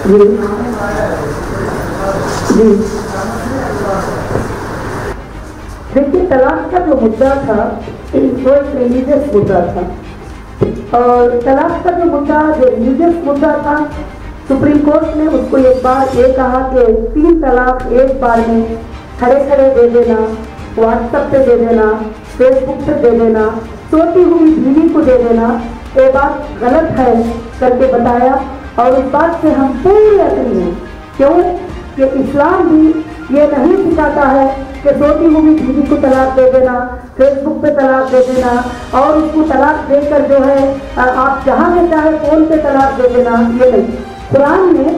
جی جی دیکھیے، طلاق کا جو مدعا تھا وہ ایک ریلیجیس مدعا تھا، اور طلاق کا جو مدعا جو ریلیجیس مدعا تھا، سپریم کورٹ نے اس کو ایک بار یہ کہا کہ 3 طلاق ایک بار میں کھڑے کھڑے دے دینا، واٹس ایپ پہ دے دینا، فیس بک پہ دے دینا، سوتی ہوئی بیوی کو دے دینا، یہ بات غلط ہے کر کے بتایا، اور اس بات سے ہم پورے اگری ہیں۔ کیوں کہ اسلام بھی یہ نہیں سکھاتا ہے کہ سوتی ہوئی بیوی کو طلاق دے دینا، فیس بک پہ طلاق دے دینا، اور اس کو طلاق دے کر جو ہے آپ جہاں سے چاہے فون پہ طلاق دے دینا، یہ نہیں۔ قرآن نے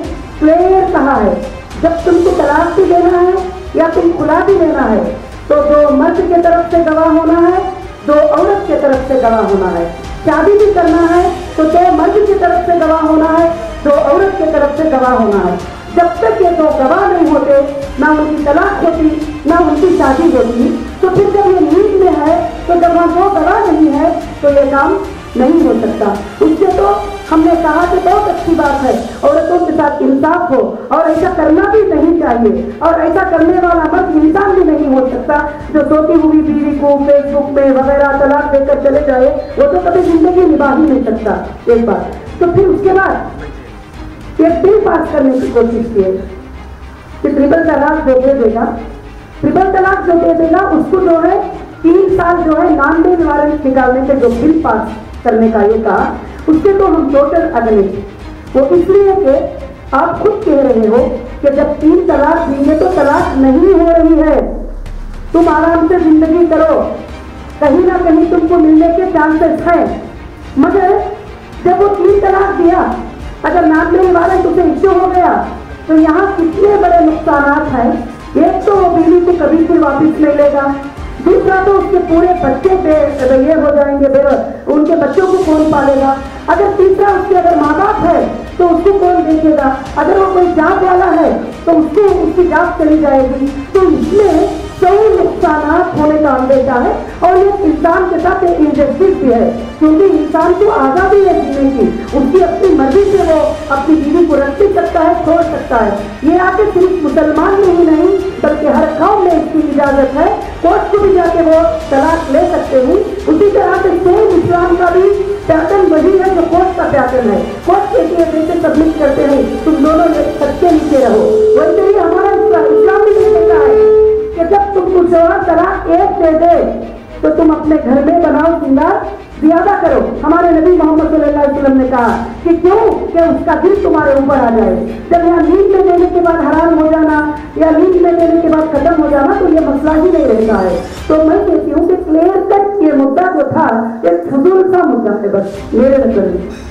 کلیئر کہا ہے جب تم کو طلاق بھی دینا ہے یا تم کھلا بھی دینا ہے تو 2 مرد کی طرف سے گواہ ہونا ہے، 2 عورت کی طرف سے گواہ ہونا ہے۔ شادی بھی کرنا ہے تو 2 مرد کی طرف سے گواہ ہونا ہے، 2 عورت کی طرف سے گواہ ہونا ہے۔ جب تک یہ 2 گواہ نہیں ہوتے، نہ ان کی طلاق ہوتی نہ ان کی شادی ہوتی۔ تو پھر جب یہ نیند میں ہے تو جب وہاں 2 گواہ نہیں ہے تو یہ کام نہیں ہو سکتا۔ اس سے تو ہم نے کہا کہ بہت اچھی بات ہے عورتوں کے ساتھ انصاف ہو، اور ایسا کرنا بھی نہیں چاہیے، اور ایسا کرنے والا مرد انسان بھی نہیں ہو سکتا جو سوتی ہوئی بیوی کو فیس بک میں وغیرہ طلاق دے کر چلے جائے، وہ تو کبھی زندگی نبھا ہی نہیں سکتا۔ ایک بات تو پھر اس کے بعد ایک بل پاس کرنے کی کوشش کی کہ ٹرپل طلاق جو دے دے گا، ٹرپل طلاق جو دے دے گا اس کو جو ہے 3 سال جو ہے نان ڈے وارنٹ نکالنے سے جو بل پاس کرنے کا یہ کہا، اس سے تو ہم ٹوٹل اگینسٹ۔ وہ اس لیے کہ آپ خود کہہ رہے ہو کہ جب 3 طلاق دیں گے تو طلاق نہیں ہو رہی ہے، تم آرام سے زندگی کرو، کہیں نہ کہیں تم کو ملنے کے چانسز ہیں۔ مگر جب وہ 3 طلاق دیا، اگر نان ڈے وارنٹ اسے ایشو ہو گیا تو یہاں کتنے بڑے نقصانات ہیں۔ ایک تو وہ بیوی کو کبھی پھر واپس نہیں لے گا، دوسرا تو اس کے پورے بچے بے یہ ہو جائیں گے، ان کے بچوں کو کون پالے گا، اگر تیسرا اس کے اگر ماں باپ ہے تو اس کو کون دیکھے گا، اگر وہ کوئی جاب والا ہے تو اس کو اس کی جاب چلی جائے گی۔ تو اس میں کئی نقصانات ہونے کا اندیشہ ہے، اور یہ انسان کے ساتھ ایک انجسٹس بھی ہے، کیونکہ انسان کو آزادی ہے جینے کی، اس کی اپنی مرضی سے وہ اپنی بیوی کو رکھ بھی سکتا ہے، چھوڑ سکتا ہے۔ یہ آ کے صرف مسلمان میں ہی نہیں بلکہ ہر قوم میں اس کی اجازت ہے، کورٹ کو بھی جا کے وہ طلاق لے سکتے ہیں۔ اسی طرح سے سیم اسلام کا بھی پیٹرن وہی ہے جو کورٹ کا پیٹرن ہے، کورٹ کے جیسے سبمٹ کرتے ہیں تم دونوں سچے نیچے رہو، ویسے ہی ہمارا اسلام بھی نہیں کہتا ہے کہ جب تم کو شوہر طلاق 1 دے دے تو تم اپنے گھر میں بناؤ سنگار زیادہ کرو۔ ہمارے نبی محمد صلی اللہ علیہ وسلم نے کہا کہ کیوں کہ اس کا دل تمہارے اوپر آ جائے۔ جب یہاں نیند میں دینے کے بعد حرام ہو جانا یا نیند میں دینے کے بعد ختم ہو جانا تو یہ مسئلہ ہی نہیں رہتا ہے۔ تو میں کہتی ہوں کہ کلیئر کٹ یہ مدعا جو تھا ایک فضول سا مدعا ہے بس میرے نظر میں۔